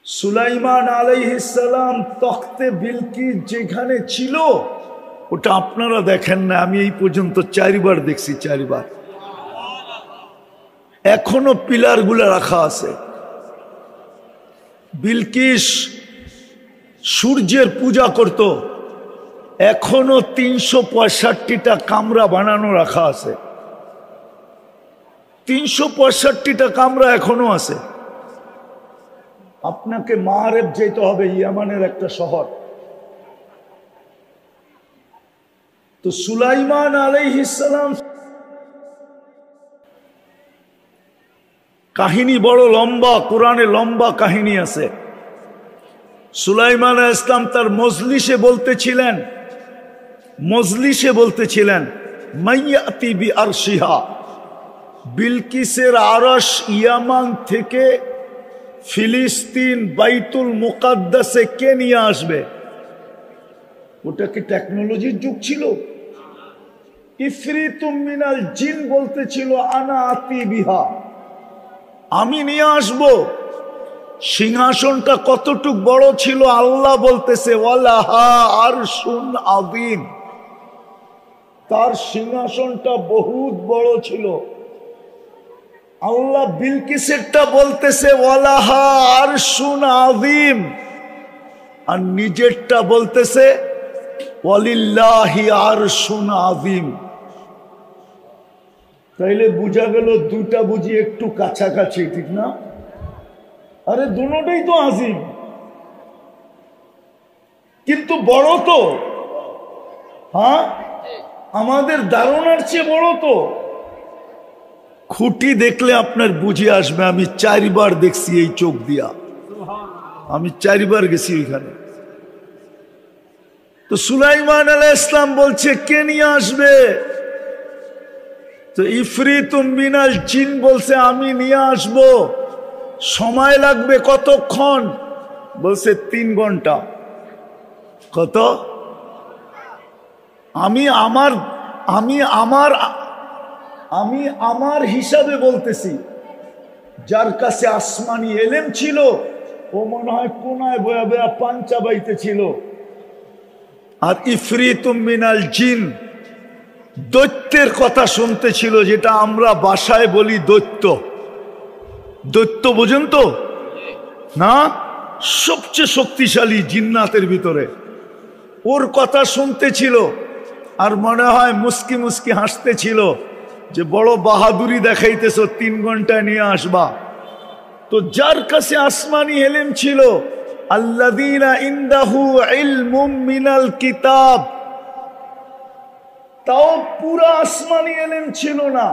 সুলাইমান আলাইহিস সালাম তখতে বিলকিস যেখানে ছিল ওটা আপনারা দেখেন না, আমি এই পর্যন্ত 4 বার দেখছি, 4 বার। এখনো পিলার গুলো রাখা আছে। বিলকিস সূর্যের পূজা করত, এখনো 365টা কামরা বানানো রাখা আছে। 365টা কামরা এখনো আছে। আপনাকে মারেব যেতে হবে, ইয়ামানের একটা শহর। তো সুলাইমান আলাইহিস সালাম কাহিনী বড় লম্বা, কোরআনে লম্বা কাহিনী আছে। সুলাইমান আলাইহিস সালাম তার মজলিসে বলতেছিলেন মাইয়াতি বি আরশিহা, বিলকিসের আরশ ইয়ামান থেকে ফিলিস্তিন বাইতুল মুকাদ্দাসে কে নিয়ে আসবে? ওটা কি টেকনোলজির যুগ ছিল? ইফরিতুম মিনাল জিন বলতেছিল আনা আতি বিহা, আমি নিয়ে আসব। সিংহাসনটা কতটুক বড় ছিল আল্লাহ বলতেছে ওয়ালাহা আরশুন আযীম, তার সিংহাসনটা বহুত বড় ছিল। আল্লাহ বিলকিসেরটা বলতেছে ওয়ালাহা আরশুন আযীম, আর নিজেরটা বলতেছে ওয়ালিল্লাহি আরশুন আযীম। তাইলে বোঝা গেল দুটা বুঝি একটু কাছাকাছি, ঠিক না? আরে দুটোটাই তো আযীম, কিন্তু বড় তো। হ্যাঁ, আমাদের ধারণার চেয়ে বড় তো। খুঁটি দেখলে আপনার বুঝে আসবে। আমি 4 বার দেখছি এই চোখ দিয়া, আমি 4 বার গেছি ওইখানে। তো সুলাইমান আলাইহিস সালাম বলছে কে নিয়ে আসবে? তো ইফরিতুম মিনাল জিন বলছে আমি নিয়ে আসব। সময় লাগবে কতক্ষণ? বলছে 3 ঘন্টা। কত? আমি আমার হিসাবে বলতেছি, যার কাছে আসমানি এলেম ছিল ও মনে হয় কোনায় বয়া বয়া পাঞ্চা বাইতে ছিল। আর ইফরিতুম মিনাল জিন দৈত্যের কথা শুনতেছিল, যেটা আমরা ভাষায় বলি দৈত্য। দৈত্য বোঝেন তো না? সবচেয়ে শক্তিশালী জিন্নাতের ভিতরে, ওর কথা শুনতেছিল। আর মনে হয় মুস্কি মুস্কি হাসতেছিল যে বড় বাহাদুরি দেখাইতেছ, 3 ঘন্টায় নিয়ে আসবা। তো যার কাছে আসমানি এলেম ছিল, আল্লাযীনা ইনদাহু ইলমুম মিনাল কিতাব, তাও পুরা আসমানি এলেম ছিল না,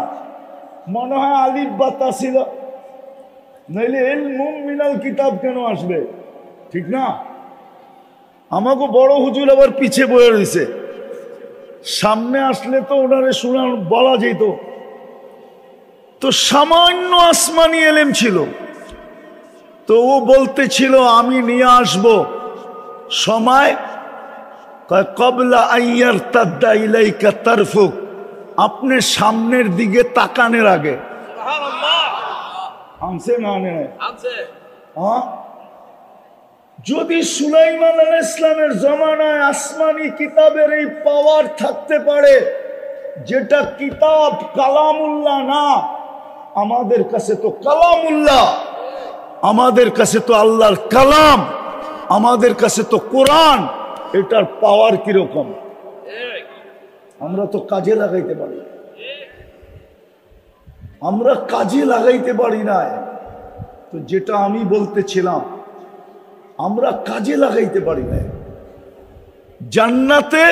মনে হয় আলিফ বাতা ছিল। নইলে ইলমুম মিনাল কিতাব কেন আসবে? ঠিক না? আমাকে বড় হুজুর আবার পিছে বয়ে রয়েছে, সামনে আসলে তো ওনারে শোনা বলা যেত। তো সামান্য আসমানি এলেম ছিল। তো ও বলতেছিল আমি নিয়ে আসব। সময় ক্বাবলা আইয়ারতাদ্দা ইলাইকা তারফুক, আপনি সামনের দিকে তাকানোর আগে। আনছে না? হ্যাঁ, যদি সুলাইমান আলাইহিস সালামের জমানায় আসমানি কিতাবের এই পাওয়ার থাকতে পারে, যেটা কিতাব কালামুল্লাহ না, আমাদের কাছে তো কালামুল্লাহ, আমাদের কাছে তো আল্লাহর কালাম, আমাদের কাছে তো কোরআন, এটার পাওয়ার কিরকম আমরা তো কাজে লাগাইতে পারি। আমরা কাজে লাগাইতে পারি না। তো যেটা আমি বলতেছিলাম, আমরা কাজে লাগাইতে পারি না। জান্নাতে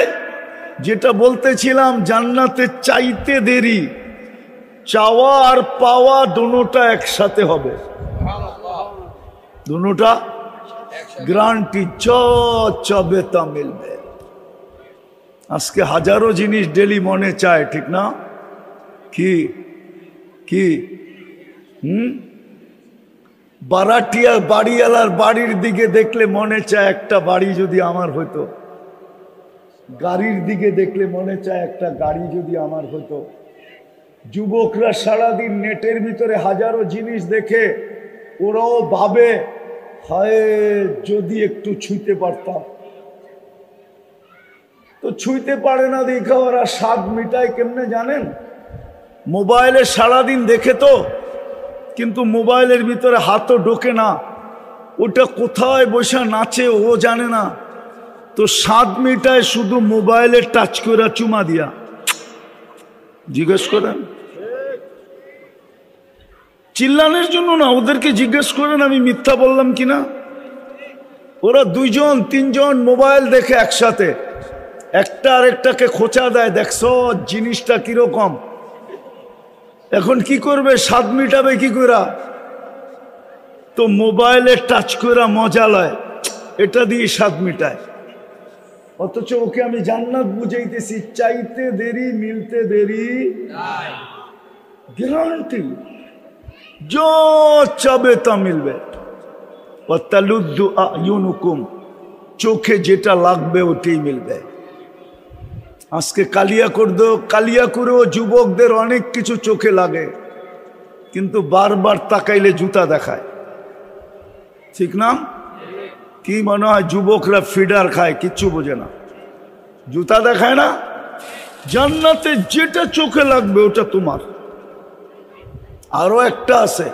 যেটা বলতেছিলাম, জান্নাতে চাইতে দেরি, চাওয়া আর পাওয়া দুটোটা একসাথে হবে। দুটোটা গ্যারান্টি, চবে তা মিলবে। আজকে হাজারো জিনিস ডেলি মনে চায়, ঠিক না? কি কি বারাটিয়া বাড়িওয়ালার বাড়ির দিকে দেখলে মনে চায় একটা বাড়ি যদি আমার হতো। গাড়ির দিকে দেখলে মনে চায় একটা গাড়ি যদি আমার হতো। যুবকরা সারাদিন নেটের ভিতরে হাজারো জিনিস দেখে, ওরাও ভাবে হায় যদি একটু ছুঁতে পারতাম, তো ছুঁতে পারে না দেখা ওরা স্বাদ মিটায় কেমনে জানেন? মোবাইলে সারাদিন দেখে তো, কিন্তু মোবাইলের ভিতরে হাতও ঢোকে না, ওটা কোথায় বসে নাচে ও জানে না, তো স্বাদ মিটায় শুধু মোবাইলে টাচ করে চুমা দিয়া। জিজ্ঞেস করেন, চিল্লানোর জন্য না, ওদেরকে জিজ্ঞেস করেন আমি মিথ্যা বললাম কিনা। ওরা 2জন 3জন মোবাইল দেখে একসাথে, একটা আরেকটাকে খোঁচা দেয়, দেখছো জিনিসটা কিরকম। এখন কি করবে? স্বাদ মিটাবে কি করে? তো মোবাইলে টাচ করে মজা লয়, এটা দিয়ে স্বাদ মিটায়। অথচ ওকে আমি জান্নাত বুঝাইতেছি, চাইতে দেরি মিলতে দেরি, গ্যারান্টি जो চাবে তা মিলবে। ওয়াতালুদ্দু আয়ুনুকুম, চোখে যেটা লাগবে ওটাই মিলবে। আজকে কালিয়াকুরেও যুবকদের অনেক কিছু চোখে লাগে, কিন্তু বারবার তাকাইলে জুতা দেখায়, ঠিক না? কি মনে হয় যুবকরা ফিডার খায়, কিচ্ছু বোঝে না, জুতা দেখায় না। জান্নাতে যেটা চোখে লাগবে ওটা তোমার। আরো একটা আছে,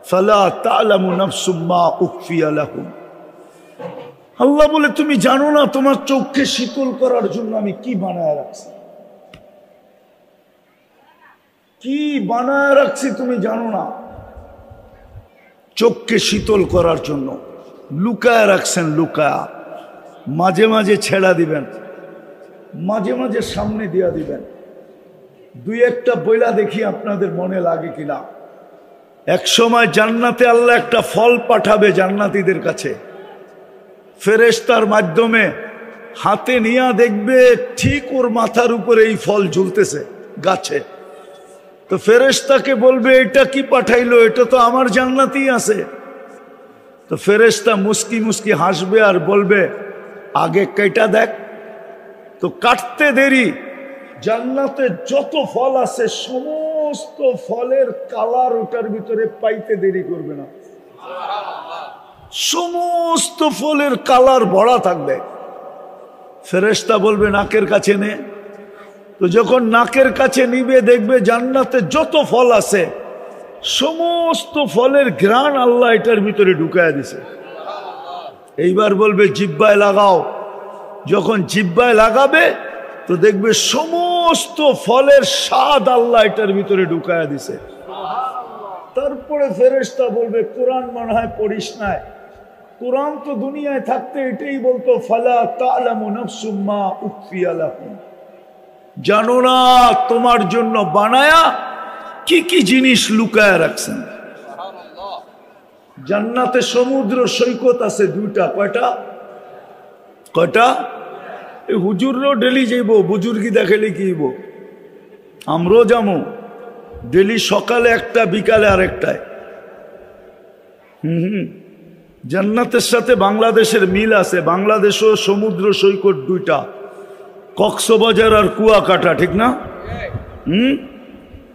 ফালা তা'লামু নাফসুম মা উখফিয়া লাহুম, আল্লাহ বলে তুমি জানো না তোমার চোখকে শীতল করার জন্য আমি কি বানায় রাখছি, কি বানায় রাখছি তুমি জানো না। চোখকে শীতল করার জন্য লুকায় রাখছেন, লুকায়া মাঝে মাঝে ছেড়া দিবেন, মাঝে মাঝে সামনে দিয়া দিবেন। 2-1টা বইলা দেখি আপনাদের মনে লাগে কিনা। এক সময় জান্নাতে আল্লাহ একটা ফল পাঠাবে জান্নাতীদের কাছে, ফেরেশতার মাধ্যমে হাতে নিয়ে দেখবে ঠিক ওর মাথার উপরে এই ফল ঝুলতেছে গাছে। তো ফেরেশতাকে বলবে এটা কি পাঠাইলো, এটা তো আমার জান্নাতেই আছে। তো ফেরেশতা মুস্কি মুস্কি হাসবে আর বলবে আগে কেটা দেখ। তো কাটতে দেরি, জান্নাতে যত ফল আছে সমস্ত ফলের কালার ওটার ভিতরে পাইতে দেরি করবে না, সমস্ত ফলের কালার ভরা থাকবে। ফেরেশতা বলবে নাকের কাছে নে। তো যখন নাকের কাছে নিবে দেখবে জান্নাতে যত ফল আছে সমস্ত ফলের ঘ্রাণ আল্লাহ এটার ভিতরে ঢুকায় দিছে। এইবার বলবে জিহ্বায় লাগাও। যখন জিহ্বায় লাগাবে তো দেখবে সমস্ত ফলের স্বাদ আল্লাহ এটার ভিতরে ঢুকায় দিছে। তারপরে ফেরেশতা বলবে কোরআন মনে হয় পড়িস নাই, কোরআন তো দুনিয়ায় থাকতে এটাই বলতো ফালা তা'লামু নাফসুম মা উখফিয়া লাহুম, জানো না তোমার জন্য বানায়া কি কি জিনিস লুকায় রাখছেন। জান্নাতে সমুদ্র সৈকত আছে 2টা, কয়টা? কয়টা? এই হুজুররাও ডেলি যাইব, বুজুর্গি দেখালে কি হইব, আমরাও যাবো ডেলি, সকালে একটা বিকালে আরেকটায়। জান্নাতের সাথে বাংলাদেশের মিল আছে, বাংলাদেশও সমুদ্র সৈকত 2টা, কক্সবাজার আর কুয়াকাটা, ঠিক না?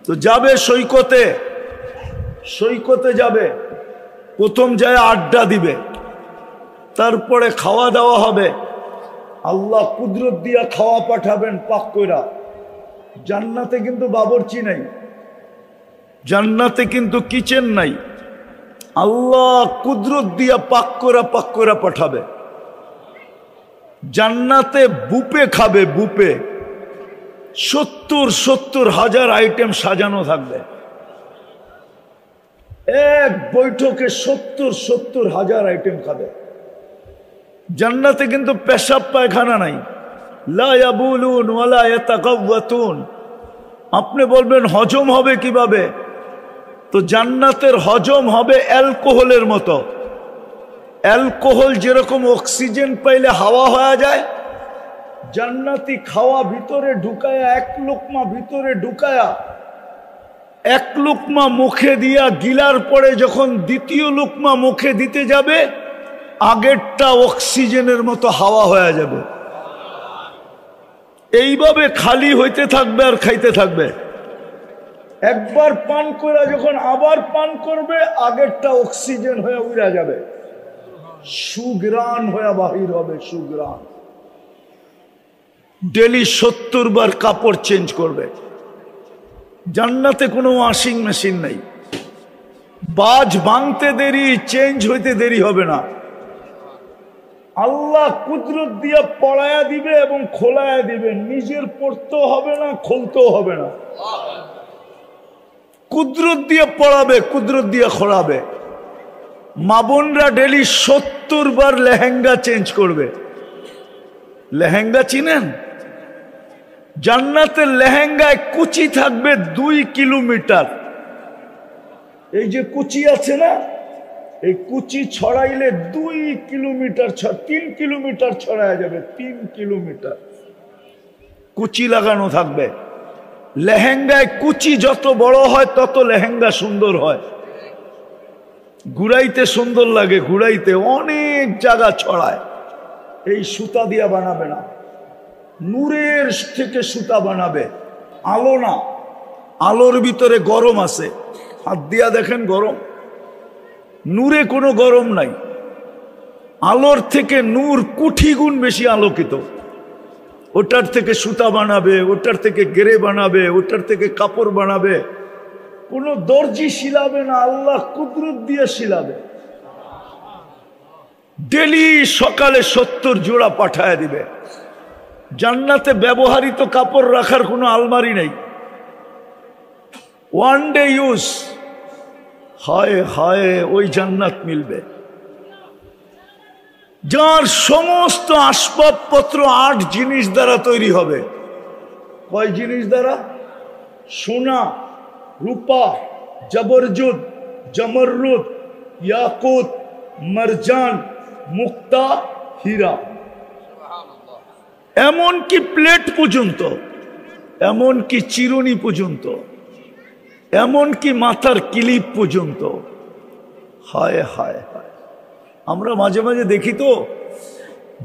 তো যাবে সৈকতে, সৈকতে যাবে, প্রথম যায় আড্ডা দিবে, তারপরে খাওয়া দাওয়া হবে। আল্লাহ কুদরত দিয়া খাওয়া পাঠাবেন পাক কইরা। জান্নাতে কিন্তু বাবরচি নাই, জান্নাতে কিন্তু কিচেন নাই, আল্লাহ কুদরত দিয়া পাক করা পাঠাবে। জান্নাতে বুপে খাবে, বুপে 70,000 আইটেম সাজানো থাকবে। এক বৈঠকে 70,000 আইটেম খাবে। জান্নাতে কিন্তু পেশাব পায়খানা নাই, লা ইয়াবুলুন ওয়ালা ইয়াতাকাওয়াতুন। আপনি বলবেন হজম হবে কিভাবে? তো জান্নাতের হজম হবে অ্যালকোহলের মতো। অ্যালকোহল যেরকম অক্সিজেন পাইলে হাওয়া হয়ে যায়, জান্নাতি খাওয়া ভিতরে ঢুকায়া, এক লোকমা ভিতরে ঢুকায়া, এক লোকমা মুখে দিয়া গিলার পরে যখন দ্বিতীয় লোকমা মুখে দিতে যাবে, আগেরটা অক্সিজেনের মতো হাওয়া হয়ে যাবে। এইভাবে খালি হইতে থাকবে আর খাইতে থাকবে। একবার পান করে যখন আবার পান করবে, আগেরটা অক্সিজেন হয়ে উড়া যাবে। সুগ্রাণ হয়ে বাহির হবে, সুগ্রাণ। ডেলি 70 বার কাপড় চেঞ্জ করবে। জান্নাতে কোনো ওয়াশিং মেশিন নাই, বাজ ভাঙতে দেরি, চেঞ্জ হইতে দেরি হবে না। আল্লাহ কুদরত দিয়ে পড়ায়া দিবে এবং খোলায়া দিবে, নিজের পড়তেও হবে না, খুলতেও হবে না। কুদরত দিয়ে পড়াবে, কুদরত দিয়ে খোলাবে। মা বোনরা ডেলি 70 বার লেহেঙ্গা চেঞ্জ করবে। লেহেঙ্গা চিনেন? জান্নাতের লেহেঙ্গায় কুচি থাকবে 2 কিলোমিটার। এই যে কুচি আছে না, এই কুচি ছড়াইলে 2 কিলোমিটার, 3 কিলোমিটার ছড়ায় যাবে। 3 কিলোমিটার কুচি লাগানো থাকবে। লেহেঙ্গায় কুচি যত বড় হয় তত লেহেঙ্গা সুন্দর হয়। ঘুরাইতে সুন্দর লাগে, ঘুরাইতে অনেক জায়গা ছড়ায়। এই সুতা দিয়া বানাবে না, নূরের থেকে সুতা বানাবে, আলো না। আলোর ভিতরে গরম আছে, হাত দিয়া দেখেন গরম। নূরে কোনো গরম নাই। আলোর থেকে নূর কোটি গুণ বেশি আলোকিত। ওটার থেকে সুতা বানাবে, ওটার থেকে গেরে বানাবে, ওটার থেকে কাপড় বানাবে। কোনো দর্জি শিলাবে না, আল্লাহ কুদরত দিয়ে শিলাবে। ডেলি সকালে 70 জোড়া পাঠায় দিবে। জান্নাতে ব্যবহৃত কাপড় রাখার কোনো আলমারি নেই, ওয়ান ডে ইউজ। হায় হায়, ওই জান্নাত মিলবে যার সমস্ত আসবাবপত্র 8 জিনিস দ্বারা তৈরি হবে। কয় জিনিস দ্বারা? সোনা, রূপা, জবরজুদ, জমরুদ, ইয়াকুত, মারজান, মুক্তা, হীরা। এমনকি প্লেট পর্যন্ত, এমনকি চিরুনি পর্যন্ত, এমনকি মাথার ক্লিপ পর্যন্ত। হায় হায় হায়, আমরা মাঝে মাঝে দেখি তো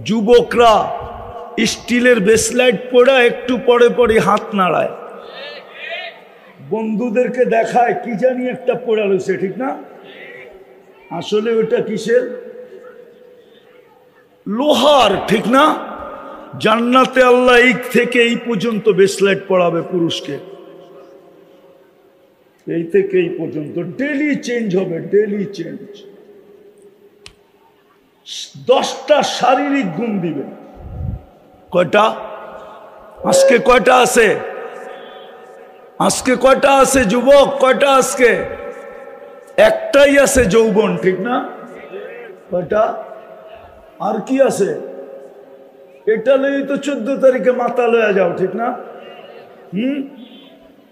যুবকরা স্টিলের ব্রেসলেট পরে একটু পরে পরে হাত নাড়ায়, বন্ধুদেরকে দেখায় কি জানি একটা পড়া রয়েছে, ঠিক না? আসলে ওটা কিসের? লোহার, ঠিক না? জান্নাতে আল্লাহ এই থেকে এই পর্যন্ত ব্রেসলেট পরাবে পুরুষকে, এই থেকে এই পর্যন্ত। ডেলি চেঞ্জ হবে, ডেলি চেঞ্জ। 10টা শারীরিক গুণ দিবে। কয়টা? আজকে কয়টা আছে? আজকে কয়টা আছে যুবক? কয়টা আজকে? একটাই আছে, যৌবন, ঠিক না? কয়টা? আর কি আছে? এটা লই তো 14 তারিখে মাথা লয়া যাও, ঠিক না?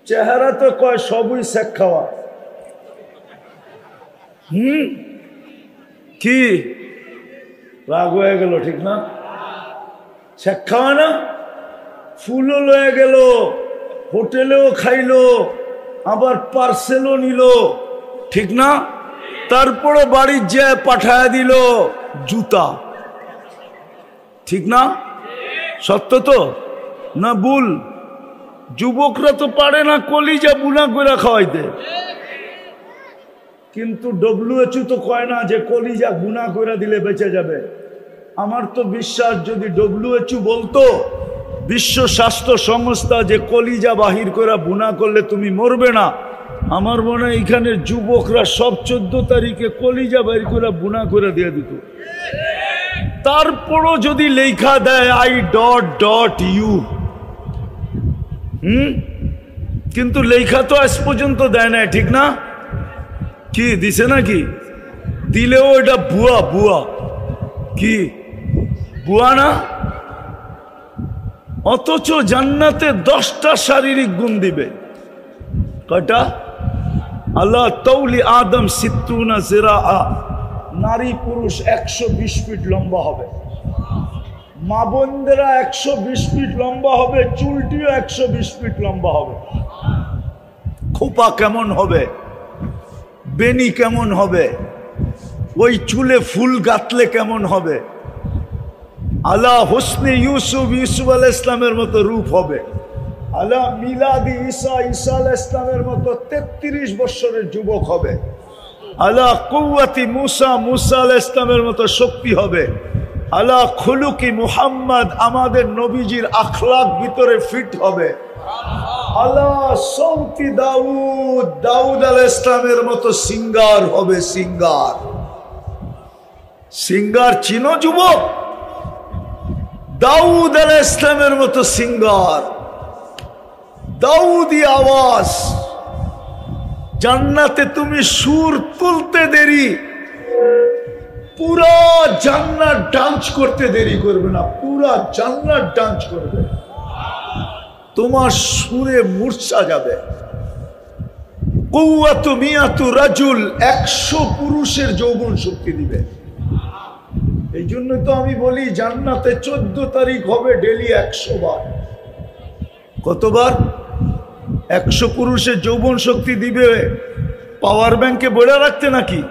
চেহারা তো কয় সবই শেখ খাওয়া। কি রাগ হয়ে গেল, ঠিক না? শেখ খাওয়া না? ফুলও লয়ে গেল, হোটেলেও খাইলো, আবার পার্সেলও নিল, ঠিক না? তারপরে বাড়ির যে পাঠায় দিল জুতা, ঠিক না? সত্য তো না ভুল? যুবকরা তো পারে না কলিজা বুনা করে খাওয়াইতে, কিন্তু WHO তো কয় না যে কলিজা বুনা করে দিলে বেঁচে যাবে। আমার তো বিশ্বাস যদি WHO বলতো, বিশ্ব স্বাস্থ্য সংস্থা, যে কলিজা বাহির করে বুনা করলে তুমি মরবে না, আমার মনে হয় এখানে যুবকরা সব 14 তারিখে কলিজা বাহির করে বুনা করে দিয়ে দিত। তারপরও যদি লেখা দেয় I.U, কিন্তু লেখা তো আজ পর্যন্ত দেয় না, ঠিক না? কি দিছে নাকি? দিলেও এটা ভুয়া, ভুয়া। কি ভুয়া না? অথচ জান্নাতে 10টা শারীরিক গুণ দিবে। কয়টা? আল্লাহ তৌলি আদম 60 জিরাআ, নারী পুরুষ 120 ফিট লম্বা হবে। মা বোনদেরা 120 ফিট লম্বা হবে, চুলটিও 120 ফিট লম্বা হবে। খোপা কেমন হবে, বেনি কেমন হবে, ওই চুলে ফুল গাঁথলে কেমন হবে। আলা হোসনে ইউসুফ, ইউসুফ আলাইহিস সালামের মতো রূপ হবে। আলা মিলাদি ঈসা, ঈসা আলাইহিস সালামের মতো 33 বছরের যুবক হবে। আলা কুওয়াতি মুসা, মুসা আলাইহিস সালামের মতো শক্তি হবে। আলা খুলুকি মুহাম্মদ, আমাদের নবীজির আখলাক ভিতরে ফিট হবে। আলা সৌতি দাউদ, দাউদ আলাইহিস সালামের মতো সিঙ্গার হবে। সিঙ্গার, সিঙ্গার চিনো যুবক? দাউদ আলাইহিস সালামের মতো সিঙ্গার, দাউদি আওয়াজ। জান্নাতে তুমি সুর তুলতে দেরি, পুরা জান্নাত ডান্স করতে দেরি করবে না, পুরা জান্নাত ডান্স করবে, তোমার সুরে মূর্ছা যাবে। কুওয়াতু মিয়াতু রাজুল, 100 পুরুষের যৌবন শক্তি দিবে। এই জন্য তো আমি বলি জান্নাতে 14 তারিখ হবে ডেলি 100 বার। কতবার? 100 পুরুষের যৌবন শক্তি দিবে। পাওয়ার ব্যাংকে বলে রাখতে নাকি?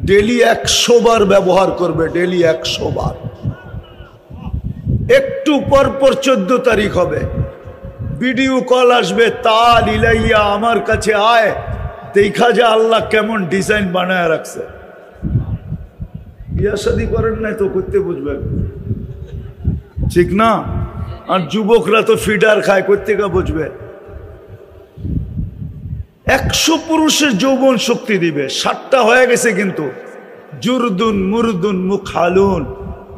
ডেলি 100 বার ব্যবহার করবে, ডেলি 100 বার। একটু পর পর 14 তারিখ হবে, ভিডিও কল আসবে, তাল ইলাইয়া আমার কাছে আয়, দেখা যা আল্লাহ কেমন ডিজাইন বানায় রাখছে। বিয়া শাদী করেন নাই তো করতে বুঝবেন, ঠিক না? আর যুবকরা তো ফিডার খায়, করতে কা বুঝবে। 100 পুরুষের যৌবন শক্তি দিবে। 7টা হয়ে গেছে কিন্তু, জুরদুন মুরদুন মুখালুন,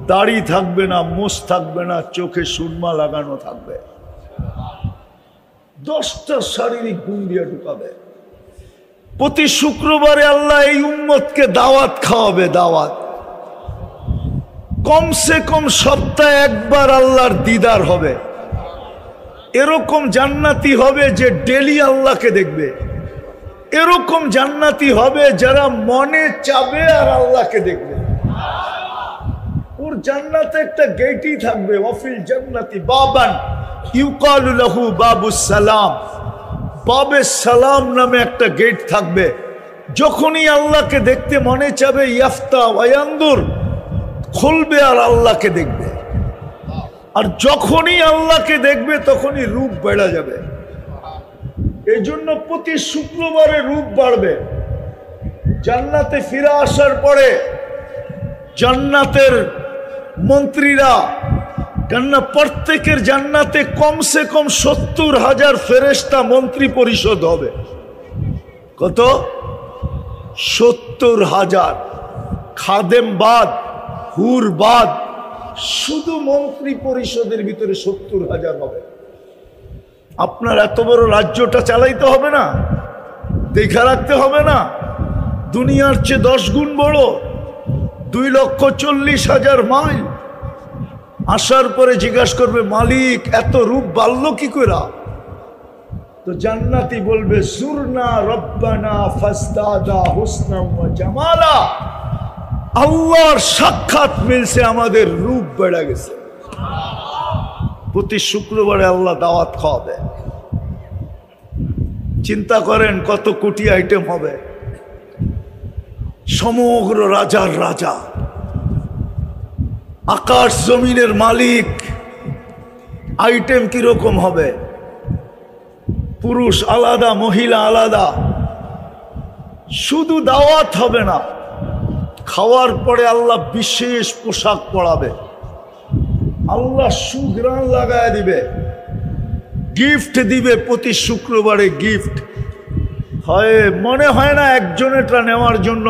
দাড়ি থাকবে না, মোষ থাকবে না, চোখে সুরমা লাগানো থাকবে। 10টা শারীরিক গুণ দিয়ে ঢুকাবে। প্রতি শুক্রবারে আল্লাহ এই উম্মতকে দাওয়াত খাওয়াবে, দাওয়াত। কমসে কম সপ্তাহে একবার আল্লাহর দিদার হবে। এরকম জান্নাতি হবে যে ডেলি আল্লাহকে দেখবে। এরকম জান্নাতি হবে যারা মনে চাবে আর আল্লাহকে দেখবে। ওর জান্নাতে একটা গেটই থাকবে, ওয়াফিল জান্নাতি বাবান ইউকালু লাহু বাবুস সালাম, বাবে সালাম নামে একটা গেট থাকবে। যখনই আল্লাহকে দেখতে মনে চাবে ইয়াফতা ওয়ায়ানদুর, খুলবে আর আল্লাহকে দেখবে। আর যখনই আল্লাহকে দেখবে তখনই রূপ বেড়ে যাবে। এই জন্য প্রতি শুক্রবারে রূপ বাড়বে। জান্নাতে ফিরে আসার পরে জান্নাতের মন্ত্রীরা, কেননা প্রত্যেকের জান্নাতে কমসে কম 70,000 ফেরেশতা মন্ত্রী পরিষদ হবে। কত? 70,000। খাদেম বাদ, হুর বাদ, শুধু মন্ত্রী পরিষদের ভিতরে 70,000 হবে। আপনার এত বড় রাজ্যটা চালাইতে হবে না, দেখা রাখতে হবে না? দুনিয়ার চেয়ে 10 গুণ বড়, 2,40,000 মাইল। আসার পরে জিজ্ঞাসা করবে মালিক এত রূপ বাড়লো কি করে? তো জান্নাতি বলবে সুরনা রব্বানা ফাসদাদা হুসনা ওয়া জামালা, আল্লাহর সাক্ষাৎ মিলছে, আমাদের রূপ বেড়ে গেছে। প্রতি শুক্রবারে আল্লাহ দাওয়াত খাওয়াবে। চিন্তা করেন কত কোটি আইটেম হবে। সমগ্র রাজার রাজা, আকাশ জমিনের মালিক, আইটেম কিরকম হবে? পুরুষ আলাদা, মহিলা আলাদা। শুধু দাওয়াত হবে না, খাওয়ার পরে আল্লাহ বিশেষ পোশাক পরাবে, আল্লাহ সুঘ্রাণ লাগায় দিবে, গিফট দিবে। প্রতি শুক্রবারে গিফট হয়, মনে হয় না একজনেরটা নেওয়ার জন্য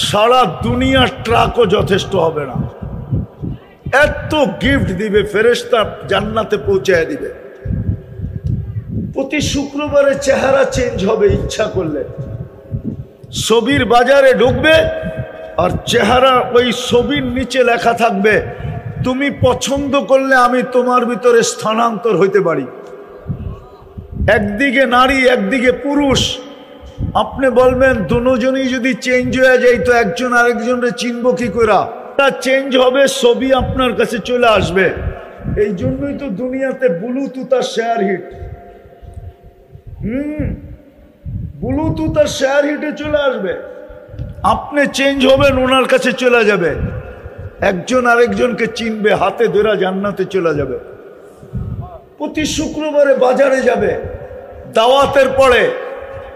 সারা দুনিয়ার ট্রাকও যথেষ্ট হবে না, এত গিফট দিবে। ফেরেশতা জান্নাতে পৌঁছায় দিবে। প্রতি শুক্রবারে চেহারা চেঞ্জ হবে ইচ্ছা করলে। ছবির বাজারে ঢুকবে আর চেহারা ওই ছবির নিচে লেখা থাকবে তুমি পছন্দ করলে আমি তোমার ভিতরে স্থানান্তর হইতে পারি। একদিকে নারী একদিকে পুরুষ, আপনি বলবেন দুজনই যদি চেঞ্জ হয়ে যায় তো একজন আরেকজনকে চিনব কি করে? চেঞ্জ হবে, ছবি আপনার কাছে চলে আসবে। এই জন্যই তো দুনিয়াতে ব্লুটুথ আর শেয়ার হিট। ব্লুটুথ আর শেয়ার হিটে চলে আসবে, আপনি চেঞ্জ হবেন, ওনার কাছে চলে যাবে, একজন আরেকজনকে চিনবে, হাতে ধরে জান্নাতে চলে যাবে। প্রতি শুক্রবারে বাজারে যাবে, দাওয়াতের পরে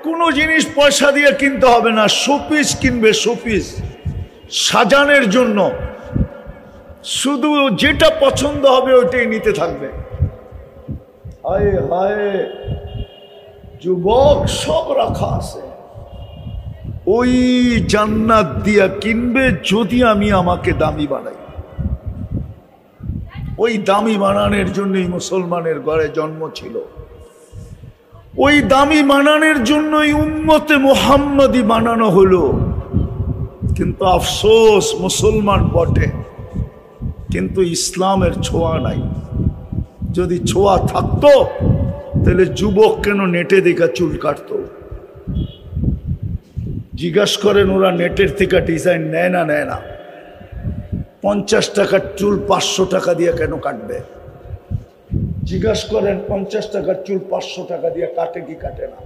কোনো জিনিস পয়সা দিয়ে কিনতে হবে না, শোপিস কিনবে, শোপিস সাজানোর জন্য, শুধু যেটা পছন্দ হবে ওইটাই নিতে থাকবে। হায় হায় যুবক, সব রাখা আছে, ওই জান্নাত দিয়া কিনবে যদি আমি আমাকে দামি বানাই। ওই দামি বানানোর জন্যই মুসলমানের ঘরে জন্ম ছিল, ওই দামি বানানোর জন্যই উম্মতে মুহাম্মাদি বানানো হলো। কিন্তু আফসোস, মুসলমান বটে কিন্তু ইসলামের ছোঁয়া নাই। যদি ছোঁয়া থাকতো তাহলে যুবক কেন নেটে দেখা চুল কাটতো? জিজ্ঞাসা করেন, ওরা নেটের থেকে ডিজাইন নেয় না? নেয় না। 50 টাকার চুল 500 টাকা দিয়ে কেন কাটবে? জিজ্ঞাসা করেন, 50 টাকার চুল 500 টাকা দিয়ে কাটে কি কাটে না?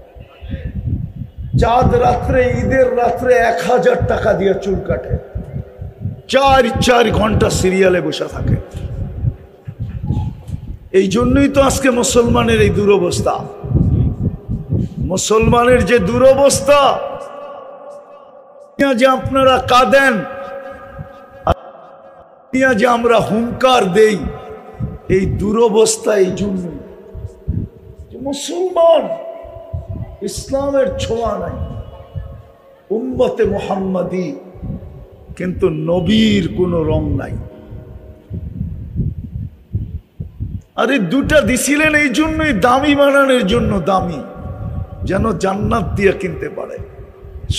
চাঁদ রাত্রে, ঈদের রাত্রে 1000 টাকা দিয়ে চুল কাটে, 4 ঘন্টা সিরিয়ালে বসে থাকে। এই জন্যই তো আজকে মুসলমানের এই দুরবস্থা। মুসলমানের যে দুরবস্থা, যে আপনারা কাঁদেন, যে আমরা হুঙ্কার দেই, এই দুরবস্থা এই জন্য মুসলমান ইসলামের ছোঁয়া নাই, উম্মতে মুহাম্মাদি কিন্তু নবীর কোনো রং নাই। আরে দুটা দিছিলেন এই জন্যই, দামি বানানোর জন্য, দামি যেন জান্নাত দিয়ে কিনতে পারে।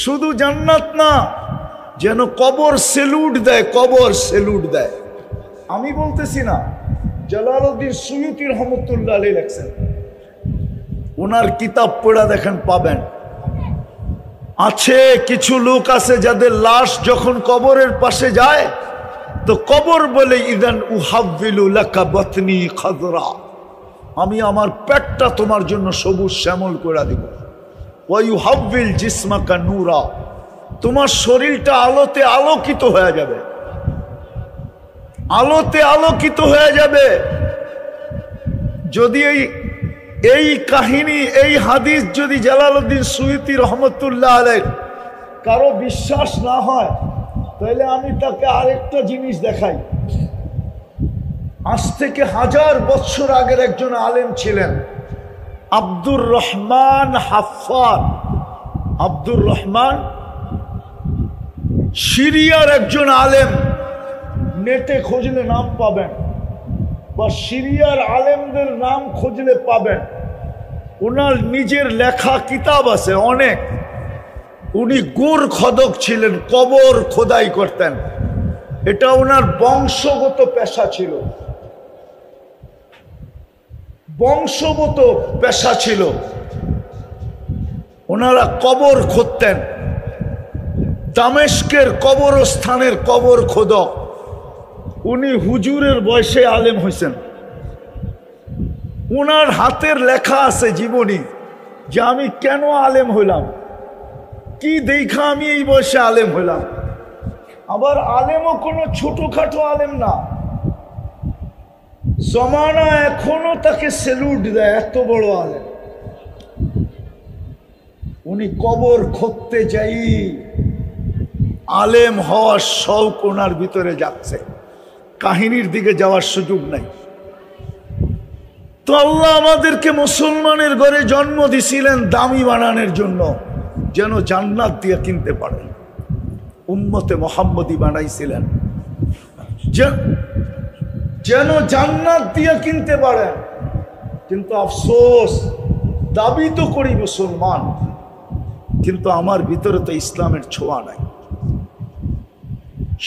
শুধু জান্নাত না, যেন কবর সেলুট দেয়, কবর সেলুট দেয়। আমি বলতেছি না, জালালউদ্দিন সুয়ুতী রহমতুল্লাহ আলাইহি লেখছেন, ওনার কিতাব পড়া দেখেন, পাবেন। আছে কিছু লোক আছে যাদের লাশ যখন কবরের পাশে যায় তো কবর বলে, ইদান উহাব্বিলু লাকা বাতনি খাযরা, আমি আমার পেটটা তোমার জন্য সবুজ শ্যামল করে দিব। ওয়া ইউহাব্বিল জিসমাকা নূরা, তোমার শরীরটা আলোতে আলোকিত হয়ে যাবে, আলোতে আলোকিত হয়ে যাবে। যদি এই কাহিনী, এই হাদিস যদি জালালউদ্দিন সুয়ুতী রহমতুল্লাহ আলাইহি কারো বিশ্বাস না হয়, তাহলে আমি তাকে আরেকটা জিনিস দেখাই। আজ থেকে 1000 বছর আগের একজন আলেম ছিলেন, আব্দুর রহমান হাফফার। আব্দুর রহমান সিরিয়ার একজন আলেম, নেটে খুঁজলে নাম পাবেন, বা সিরিয়ার আলেমদের নাম খুঁজলে পাবেন। ওনার নিজের লেখা কিতাব আছে অনেক। উনি গুড় খোদক ছিলেন, কবর খোদাই করতেন, এটা ওনার বংশগত পেশা ছিল, বংশগত পেশা ছিল। ওনারা কবর খুঁড়তেন, দামেস্কের কবরস্থানের কবর খোদক। উনি হুজুরের বয়সে আলেম হয়েছেন। ওনার হাতের লেখা আছে জীবনী, যে আমি কেন আলেম হইলাম, কি দেখা আমি এই বয়সে আলেম হইলাম। আবার আলেমও কোনো ছোটখাটো আলেম না, জমানা এখনো তাকে সেলুট দেয়, এত বড় আলেম। উনি কবর খুঁড়তে যাই, আলেম হওয়ার শৌক ওনার ভিতরে যাচ্ছে, কাহিনীর দিকে যাওয়ার সুযোগ নাই। তো আল্লাহ আমাদেরকে মুসলমানের ঘরে জন্ম দিছিলেন দামি বানানোর জন্য, যেন জান্নাত দিয়ে কিনতে পারেন। উম্মতে মুহাম্মদি বানাইছিলেন যেন জান্নাত দিয়ে কিনতে পারেন। কিন্তু আফসোস, দাবি তো করি মুসলমান, কিন্তু আমার ভিতরে তো ইসলামের ছোঁয়া নাই।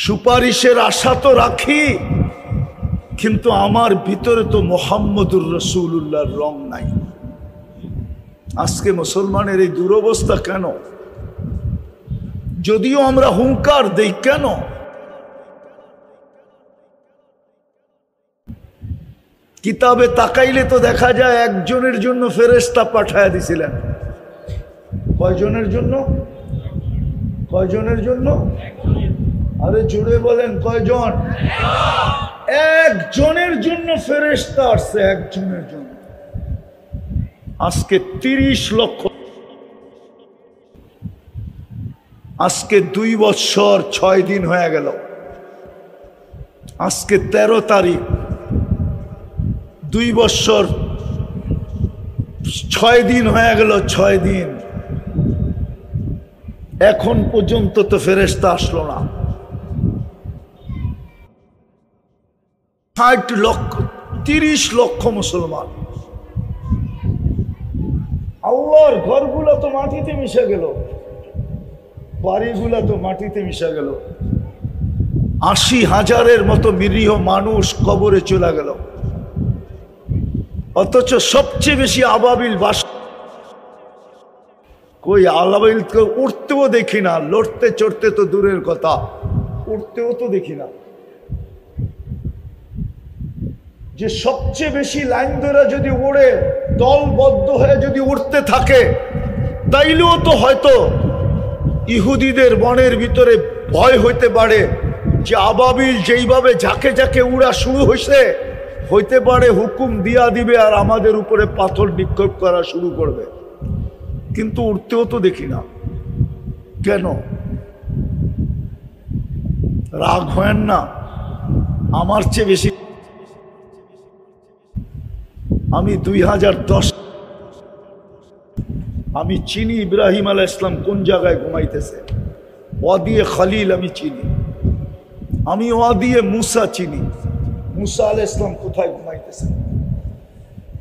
সুপারিশের আশা তো রাখি, কিন্তু আমার ভিতরে তো মুহাম্মদুর রাসূলুল্লাহর রং নাই। আজকে মুসলমানের এই দুরবস্থা কেন? যদিও আমরা হুঙ্কার দেই, কেন? কিতাবে তাকাইলে তো দেখা যায় একজনের জন্য ফেরেশতা পাঠায়া দিছিলেন। কয়জনের জন্য? কয়জনের জন্য? আরে জুড়ে বলেন, কয়জন? একজনের জন্য ফেরেশতা আসছে, একজনের জন্য। আজকে 30 লক্ষ আজকে 2 বছর 6 দিন হয়ে গেল। আজকে 13 তারিখ, 2 বছর 6 দিন হয়ে গেল। 6 দিন এখন পর্যন্ত তো ফেরেশতা আসলো না। 60 লক্ষ 30 লক্ষ মুসলমান, আল্লাহর ঘরগুলো তো মাটিতে মিশে গেল, বাড়িগুলো তো মাটিতে মিশে গেল। 80,000-এর মতো নিরীহ মানুষ কবরে চলে গেল। অথচ সবচেয়ে বেশি আবাবিল বাস, কই আবাবিলকে উঠতেও দেখি না, লড়তে চড়তে তো দূরের কথা, উঠতেও তো দেখি না। যে সবচেয়ে বেশি লাইন ধরে যদি উড়ে, দলবদ্ধ হয়ে যদি উঠতে থাকে, তাইলেও তো হয়তো ইহুদিদের বনের ভিতরে ভয় হইতে পারে যে আবাবিল যেইভাবে ঝাঁকে ঝাঁকে উড়া শুরু হয়েছে, হইতে পারে হুকুম দিয়া দিবে আর আমাদের উপরে পাথর নিক্ষেপ করা শুরু করবে। কিন্তু উঠতেও তো দেখি না। কেন? রাগ হয় না? আমার চেয়ে বেশি আমি 2010 আমি চিনি ইব্রাহিম আলাইহিস সালাম কোন জায়গায় ঘুমাইতেছে। ওয়াদিয়ে খালিল আমি চিনি, আমি ওয়াদিয়ে মুসা চিনি, মুসা আলাইহিস সালাম কোথায় ঘুমাইতেছেন।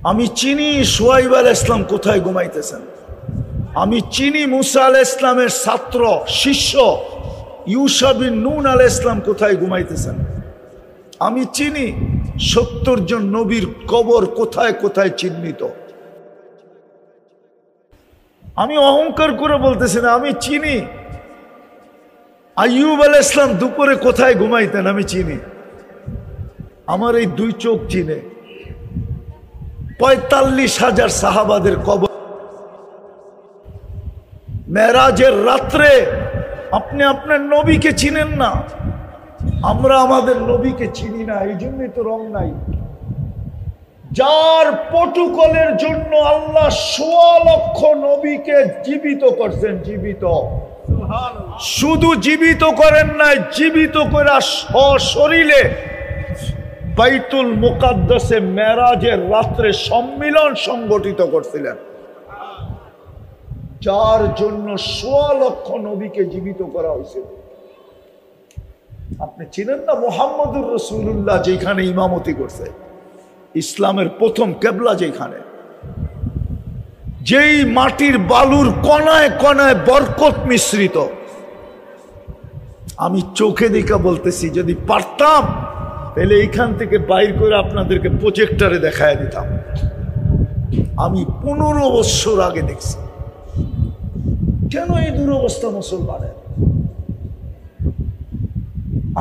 আমি চিনি শুআইব আলাইহিস সালাম কোথায় ঘুমাইতেছেন। আমি চিনি মুসা আলাইহিস সালামের ছাত্র শিষ্য ইউশা বিন নুন আলাইহিস সালাম কোথায় ঘুমাইতেছেন। আমি চিনি 70 জন নবীর কবর কোথায় কোথায় চিহ্নিত। আমি অহংকার করে বলতেছি না, আমি চিনি আইয়ুব আলাইহিস সালাম দুপুরে কোথায় ঘুমাইতেন। আমি চিনি, আমার এই 2 চোখ চিনে। 45,000 সাহাবাদের কবর। মেরাজের রাত্রে আপনি আপনার নবীকে চিনেন না, আমরা আমাদের নবীকে চিনি না, এই জন্যই তো রং নাই। যার প্রটোকলের জন্য আল্লাহ 1.25 লক্ষ নবীকে জীবিত করছেন, জীবিত, শুধু জীবিত করেন নাই, জীবিত করে সশরীরে বাইতুল মুকাদ্দাসে মেরাজের রাত্রে সম্মিলন সংগঠিত করছিলেন, যার জন্য 1.25 লক্ষ নবীকে জীবিত করা হয়েছিল। আপনি চিনেন না মুহাম্মদুর রাসূলুল্লাহ যেখানে ইমামতি করছে, ইসলামের প্রথম কেবলা যেখানে, যেই মাটির বালুর কণায় কণায় বরকত মিশ্রিত। আমি চোখে দেখা বলতেছি, যদি পারতাম তাহলে এইখান থেকে বাইর করে আপনাদেরকে প্রজেক্টরে দেখায় দিতাম। আমি 15 বছর আগে দেখছি। কেন এই দুরবস্থা মুসলমানের?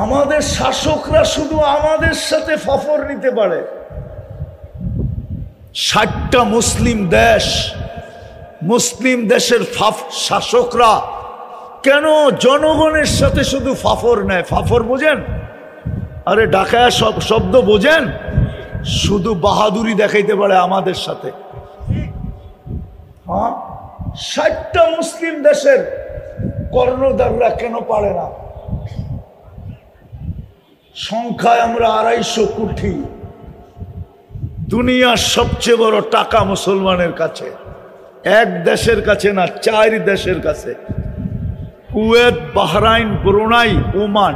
আমাদের শাসকরা শুধু আমাদের সাথে ফফর নিতে পারে। 60টা মুসলিম দেশ, মুসলিম দেশের শাসকরা কেন জনগণের সাথে শুধু ফাফর নেয়? ফাফর বোঝেন? আরে ঢাকায় শব্দ বোঝেন? শুধু বাহাদুরি দেখাইতে পারে আমাদের সাথে। হ্যাঁ, 60টা মুসলিম দেশের কর্ণধাররা কেন পারে না? সংখ্যায় আমরা 250 কোটি। দুনিয়ার সবচেয়ে বড় টাকা মুসলমানের কাছে, এক দেশের কাছে না, 4 দেশের কাছে। কুয়েত, বাহরাইন, ব্রুনাই, ওমান,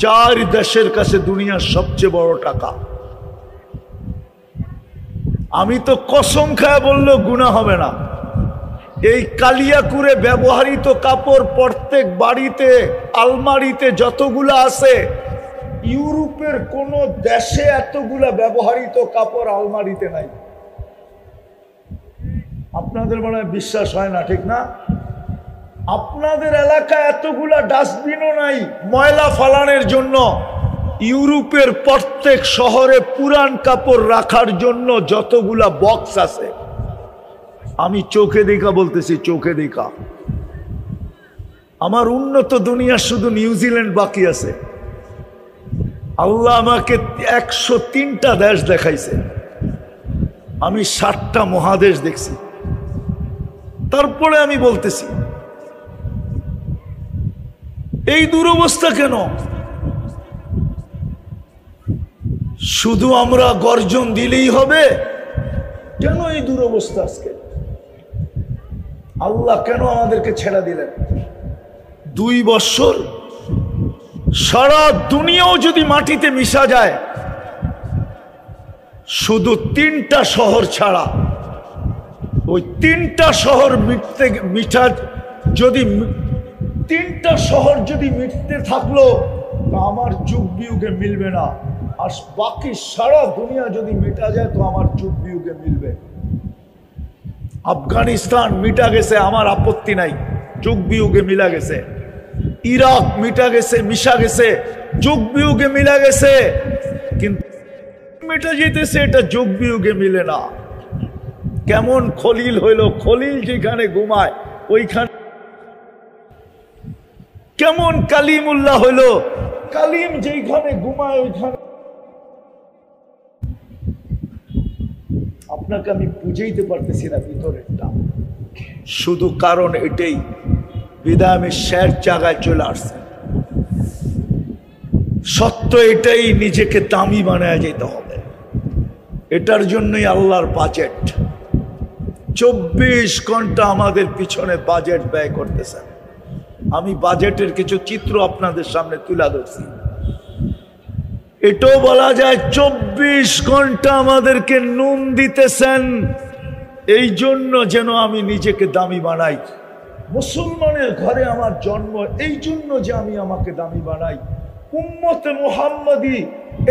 4 দেশের কাছে দুনিয়ার সবচেয়ে বড় টাকা। আমি তো কসম খায় বললেও গুনাহ হবে না। এই কালিয়াকুরে ব্যবহৃত কাপড় প্রত্যেক বাড়িতে আলমারিতে যতগুলা আছে, ইউরোপের কোন দেশে এতগুলা ব্যবহৃত কাপড় আলমারিতে নাই। আপনাদের মনে হয় বিশ্বাস হয় না, ঠিক না? আপনাদের এলাকায় এতগুলা ডাস্টবিনও নাই ময়লা ফালানোর জন্য। ইউরোপের প্রত্যেক শহরে পুরান কাপড় রাখার জন্য যতগুলা বক্স আছে, আমি চোখে দেখা বলতেছি, চোখে দেখা। আমার উন্নত দুনিয়া শুধু নিউজিল্যান্ড বাকি আছে। আল্লাহ আমাকে 103টা দেশ দেখাইছে, আমি 60টা মহাদেশ দেখছি। তারপরে আমি বলতেছি এই দুরবস্থা কেন? শুধু আমরা গর্জন দিলেই হবে? কেন এই দুরবস্থা আজকে? আল্লাহ কেন আমাদেরকে ছেড়ে দিলেন? 2 বছর সারা দুনিয়াও যদি মাটিতে মিশা যায়, শুধু 3টা শহর ছাড়া, ওই 3টা শহর যদি 3টা শহর যদি মিটতে থাকলো, তা আমার যুগ বিয়োগে মিলবে না। আর বাকি সারা দুনিয়া যদি মিটা যায় তো আমার যুগ বিয়োগে মিলবে। আফগানিস্তান মিটা গেছে, আমার আপত্তি নাই, যুগ বিয়োগে মিলা গেছে। ইরাক মিটা গেছে, মিশা গেছে, যুগ বিয়োগে মিলা গেছে। কিন্তু মিটা যেতেছে, এটা যুগ বিয়োগে মিলে না। কেমন খলিল হইল, খলিল যেখানে ঘুমায় ওইখানে। কেমন কালিমুল্লাহ হইল, কালিম যেখানে ঘুমায় ওইখানে। আপনাকে আমি বুঝাইতে পারতেছি না ভিতরেরটা, শুধু কারণ এটাই, বিদায় আমি শের জায়গায় চলে আসছে। সত্য এটাই, নিজেকে দামি বানায় যেতে হবে। এটার জন্যই আল্লাহর বাজেট। 24 ঘন্টা আমাদের পিছনে বাজেট ব্যয় করতেছেন। আমি বাজেটের কিছু চিত্র আপনাদের সামনে তুলে ধরছি। এটাও বলা যায় 24 ঘন্টা আমাদেরকে নুন দিতেছেন, এই জন্য যেন আমি নিজেকে দামি বানাই। মুসলমানের ঘরে আমার জন্ম, এই জন্য যে আমি আমাকে দামি বানাই। উম্মতে মুহাম্মাদি,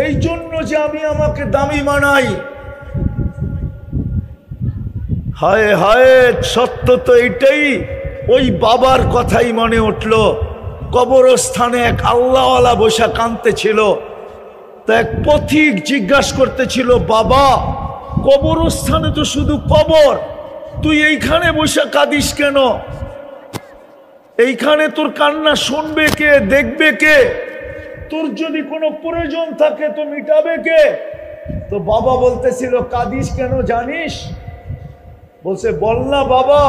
এই জন্য যে আমি আমাকে দামি বানাই। হায় হায়, সত্য তো এটাই। ওই বাবার কথাই মনে উঠল। কবরস্থানে এক আল্লাহওয়ালা বসা কাঁদতেছিল। তা এক পথিক জিজ্ঞাসা করতেছিল, বাবা, কবরস্থানে তো শুধু কবর, তুই এইখানে বসে কাঁদিস কেন? এইখানে তোর কান্না শুনবে কে, দেখবে কে? তোর যদি কোনো প্রয়োজন থাকে তো মিটাবে কে? তো বাবা বলতেছিল, কাঁদিস কেন জানিস? বলছে, বল না বাবা।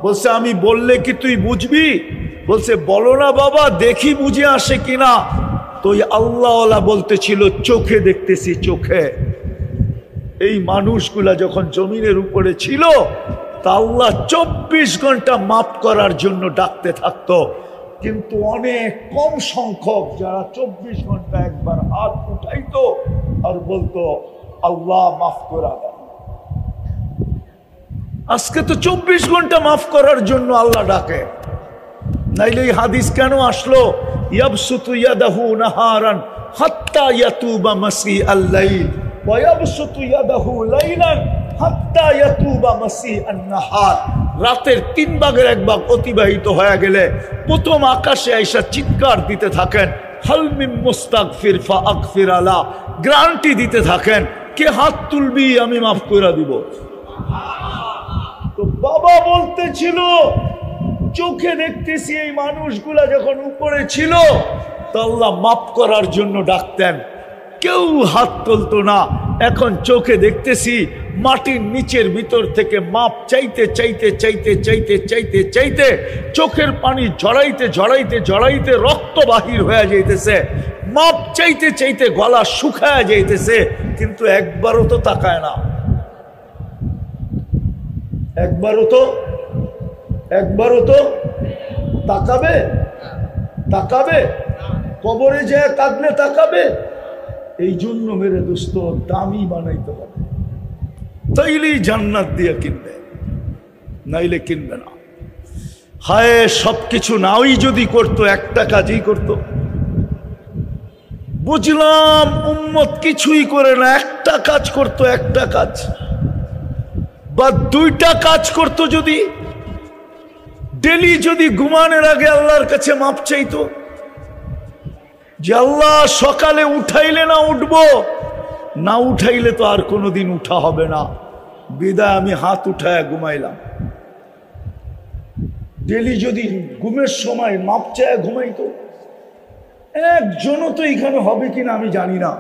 বলছে, আমি বললে কি তুই বুঝবি? বলছে, বলো না বাবা, দেখি বুঝে আসে কিনা। তো ওই আল্লাহওয়ালা বলতেছিল, চোখে দেখতেছি, চোখে। এই মানুষগুলা যখন জমিনের উপরে ছিল, তা আল্লাহ 24 ঘন্টা মাফ করার জন্য ডাকতে থাকতো। কিন্তু অনেক কম সংখ্যক যারা 24 ঘন্টা একবার হাত উঠাইতো আর বলতো, আল্লাহ মাফ করা দেন। আজকে তো 24 ঘন্টা মাফ করার জন্য আল্লাহ ডাকে। নাইলে এই হাদিস কেন আসলো? ইয়াবসুতু ইয়াদাহু নাহারান হাত্তা ইয়াতুবা মাসিআল লাইল ওয়া ইয়াবসুতু ইয়াদাহু লাইলান হাত্তা ইয়াতুবা মাসিআন নাহার। রাতের 3 ভাগের 1 ভাগ অতিবাহিত হয়ে গেলে প্রথম আকাশে আইসা চিৎকার দিতে থাকেন, হাল মিন মুস্তাগফির ফাগফির আলা। গ্যারান্টি দিতে থাকেন, কে হাত তুলবি আমি মাফ করে দিব। তো বাবা বলতেছিল, চোখে দেখতেছি এই মানুষগুলা যখন উপরে ছিল তো আল্লাহ মাফ করার জন্য ডাকতেন, কেউ হাত তুলতো না। এখন চোখে দেখতেছি মাটির নিচের ভিতর থেকে মাপ চাইতে চাইতে চাইতে চাইতে চাইতে চাইতে চোখের পানি ঝরাইতে ঝরাইতে ঝরাইতে রক্ত বাহির হয়ে যাইতেছে। মাপ চাইতে চাইতে গলা শুকায় যাইতেছে, কিন্তু একবারও তো তাকায় না। একবারও তো তাকাবে? তাকাবে? কবরে যায় কাঁদলে তাকাবে? এই জন্য মেরে দোস্ত, দামি বানাইতে হবে, তাইলেই জান্নাত দিয়ে কিনবে, নাইলে কিনবে না। হায়, সবকিছু নাওই যদি করতো, একটা কাজই করতো। বুঝলাম উম্মত কিছুই করে না, একটা কাজ করতো, একটা কাজ বা 2টা কাজ করতো। যদি ডেলি যদি ঘুমানোর আগে আল্লাহর কাছে মাপ চাইতো যে আল্লাহ সকালে উঠাইলে না উঠবো, না উঠাইলে তো আর কোনোদিন উঠা হবে না, বিদায় আমি হাত উঠায় ঘুমাইলাম। ডেলি যদি ঘুমের সময় মাপ চায় ঘুমাইতো, একজনও তো এখানে হবে কিনা আমি জানি না,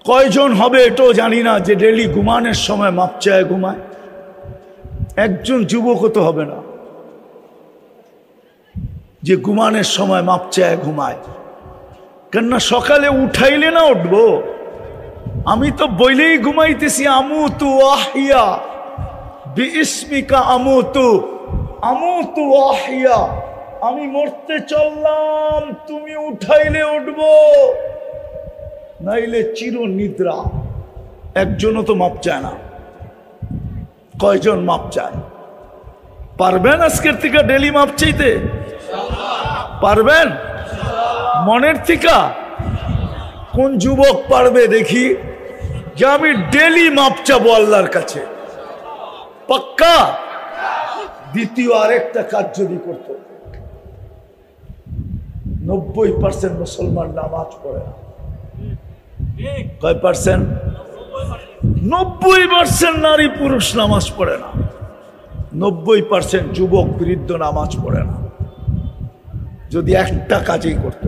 কয়জন হবে এটাও জানি না, যে ডেলি ঘুমানোর সময় মাপ চায় ঘুমায়। একজন যুবকও তো হবে না। যে ঘুমানোর সময় মাপ চায় ঘুমায়, কেননা সকালে উঠাইলে না উঠবো। আমি তো বইলেই ঘুমাইতেছি, আমুতু আহিয়া বিইসমিকা আমুতু আমুতু আহিয়া, আমি মরতে চললাম, তুমি উঠাইলে উঠবো, নাইলে চির নিদ্রা। একজনও তো মাপ চায় না। কয়জন মাপ চায়? পারবেন আজকের থেকে ডেলি মাপ চাইতে? পারবেন মনের থেকে? কোন যুবক পারবে দেখি যে আমি ডেলি মাপ চাবো আল্লাহর কাছে? পাক্কা? দ্বিতীয় আরেকটা কাজ যদি করত, 90% মুসলমান নামাজ পড়ে না। কয় পার্সেন্ট? 90% নারী পুরুষ নামাজ পড়ে না। 90% যুবক বৃদ্ধ নামাজ পড়ে না। যদি একটা কাজই করত,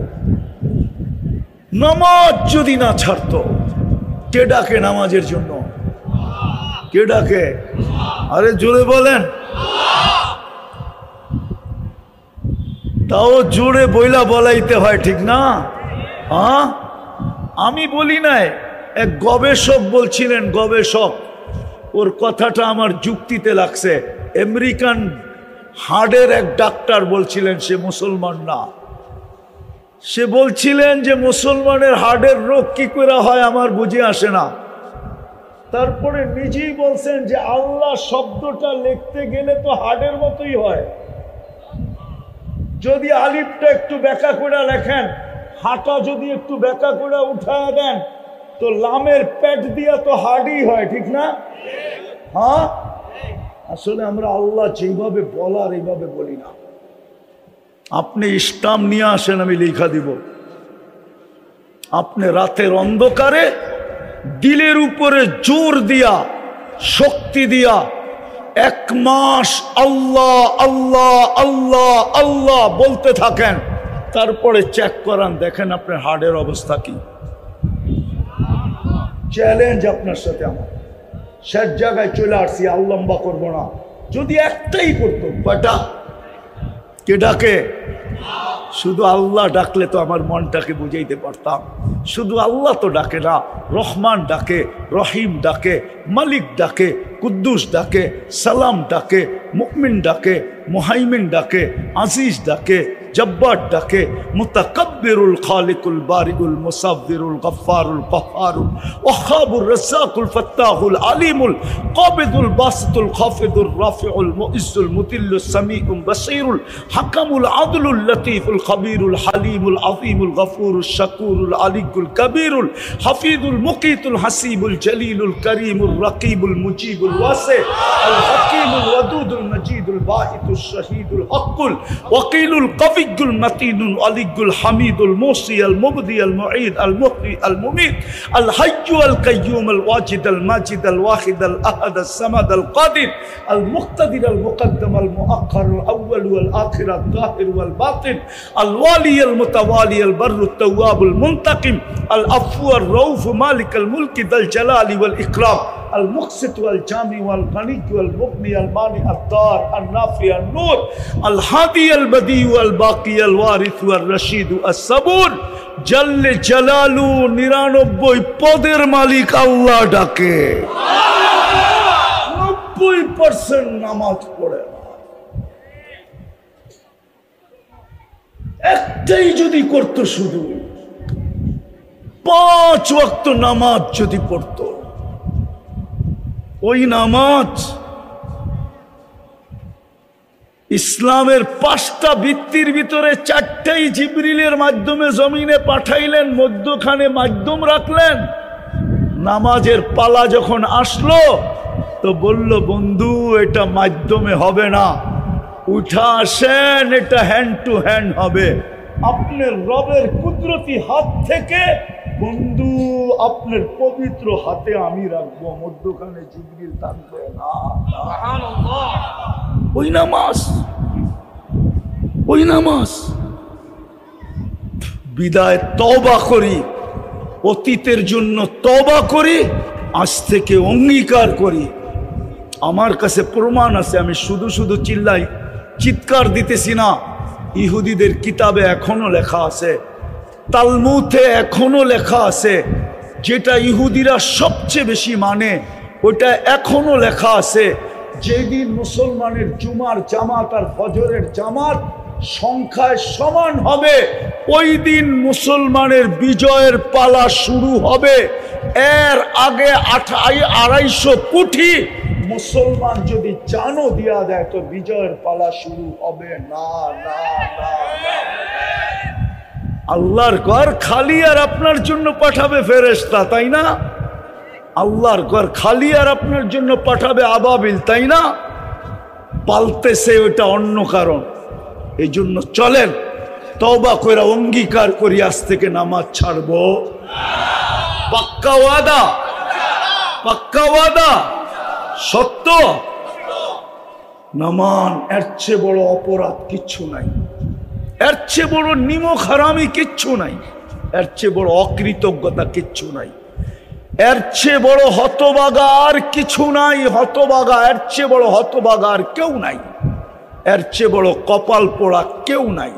নামাজ যদি না ছাড়ত, কে ডাকে নামাজের জন্য? কে ডাকে? আরে জোরে বলেন। তাও জোরে বইলা বলাইতে হয়, ঠিক না? হ্যাঁ, আমি বলি নাই, এক গবেষক বলছিলেন, গবেষক, ওর কথাটা আমার যুক্তিতে লাগছে। আমেরিকান হার্টের এক ডাক্তার বলছিলেন, সে মুসলমান না। সে বলছিলেন যে মুসলমানের হার্টের রোগ কি করে হয় আমার বুঝে আসে না। তারপরে নিজেই বলছেন যে আল্লাহ শব্দটা লিখতে গেলে তো হার্টের মতোই হয়। যদি আলিফটা একটু বেঁকা করে লেখেন, হাঁটা যদি একটু বেঁকা করে উঠায় দেন, তো লামের পেট দিয়া তো হার্ডই হয়, ঠিক না? হ্যাঁ, আসলে আমরা আল্লাহ যেভাবে বলার এইভাবে বলি না। আপনি স্টাম্প নিয়ে আসেন, আমি লেখা দিব। আপনি রাতের অন্ধকারে দিলের উপরে জোর দিয়া, শক্তি দিয়া 1 মাস আল্লাহ আল্লাহ আল্লাহ আল্লাহ বলতে থাকেন, তারপরে চেক করান, দেখেন আপনার হার্টের অবস্থা কি। চ্যালেঞ্জ আপনার সাথে আমার। শেষ জায়গায় চলে আসছি, আর লম্বা করবো না। যদি একটাই করতো, কয়টা? কে ডাকে? শুধু আল্লাহ ডাকলে তো আমার মনটাকে বুঝাইতে পারতাম। শুধু আল্লাহ তো ডাকে না, রহমান ডাকে, রহিম ডাকে, মালিক ডাকে, কুদ্দুস ডাকে, সালাম ডাকে, মুমিন ডাকে, মুহাইমিন ডাকে, আজিজ ডাকে, জব্বার ডাকে, মুতাকাব্বিরুল খালিকুল বারিউল মুসাব্বিরুল গফফারুল কহ্হারুল ওয়াহাবুর রাজ্জাকুল ফাত্তাহুল আলিমুল কাবিদুল বাসিতুল খাফিদুর রাফিউল মুইজ্জুল মুতিল্লুস সামিউল বাসীরুল হাকামুল আদলুল লতীফুল খবীরুল হালিমুল আযীমুল গফুরুশ শাকুরুল আলিকুল কবীরুল হাফিজুল মুকিতুল হাসিবুল জলিলুল করিমুর রকিবুল মুজিবুল ওয়াসি আল হাকিমুল ওয়াদুদুল মজিদুল বাঈতুশ শাহীদুল হকুল ওয়াকিলুল কবি المتين العلي الحميد الموصي المبدي المعيد المحيي المميت الحي القيوم الواجد الماجد الواحد الأحد الصمد القادر المقتدر المقدم المؤخر الأول والآخر الظاهر والباطن الوالي المتوالي البر التواب المنتقم العفو الرؤوف مالك الملك ذا الجلال والإكرام المقسط والجامع والغني والمغني المانع الضار النافع النور الهادي البديع الباقي الوارث والرشيد الصبور جل جلاله 99 পদের মালিক আল্লাহ ডাকে। 90% নামাজ পড়ে না। একটাই যদি করতো, শুধু 5 ওয়াক্ত নামাজ যদি পড়তো, ওই নামাজ ইসলামের 5টা ভিত্তির ভিতরে 4টাই জিবরিলের মাধ্যমে জমিনে পাঠাইলেন, মধ্যখানে মাধ্যম রাখলেন। নামাজের পালা যখন আসলো তো বলল, বন্ধু এটা মাধ্যমে হবে না, উঠা আসেন, এটা হ্যান্ড টু হ্যান্ড হবে। আপনার রবের কুদরতি হাত থেকে বন্ধু আপনার পবিত্র হাতে আমি রাখবো, মধ্যখানে জিবরিল থাকবে না। ওই নামাজ, ওই নামাজ। বিদায় তওবা করি, অতীতের জন্য তওবা করি, আজ থেকে অঙ্গীকার করি। আমার কাছে প্রমাণ আছে, আমি শুধু শুধু চিল্লাই চিৎকার দিতেছি না। ইহুদিদের কিতাবে এখনো লেখা আছে, তালমুদে এখনো লেখা আছে, যেটা ইহুদিরা সবচেয়ে বেশি মানে ওটা এখনো লেখা আছে, যেদিন মুসলমানের জুমার জামাত আর ফজরের জামাত সংখ্যায় সমান হবে ওই দিন মুসলমানের বিজয়ের পালা শুরু হবে। এর আগে 250 কোটি মুসলমান যদি জানও দিয়া দেয় তো বিজয়ের পালা শুরু হবে না। না না আল্লাহর ঘর খালি আর আপনার জন্য পাঠাবে ফেরেশতা, তাই না? আল্লাহর ঘর খালি আর আপনার জন্য পাঠাবে আবাবিল, তাই না? পালতেছে ওটা অন্য কারণ। এই জন্য চলেন তওবা কইরা অঙ্গীকার করি আজ থেকে নামাজ ছাড়বো। পাক্কা ওয়াদা, পাক্কা ওয়াদা, সত্য। নামান এর চেয়ে বড় অপরাধ কিচ্ছু নাই, এর চেয়ে বড় নিমক হারামি কিচ্ছু নাই, এর চেয়ে বড় অকৃতজ্ঞতা কিচ্ছু নাই, এর চেয়ে বড় হতভাগা আর কিছু নাই। হতভাগা, এর চেয়ে বড় হতভাগা আর কেউ নাই, এর চেয়ে বড় কপাল পোড়া কেউ নাই।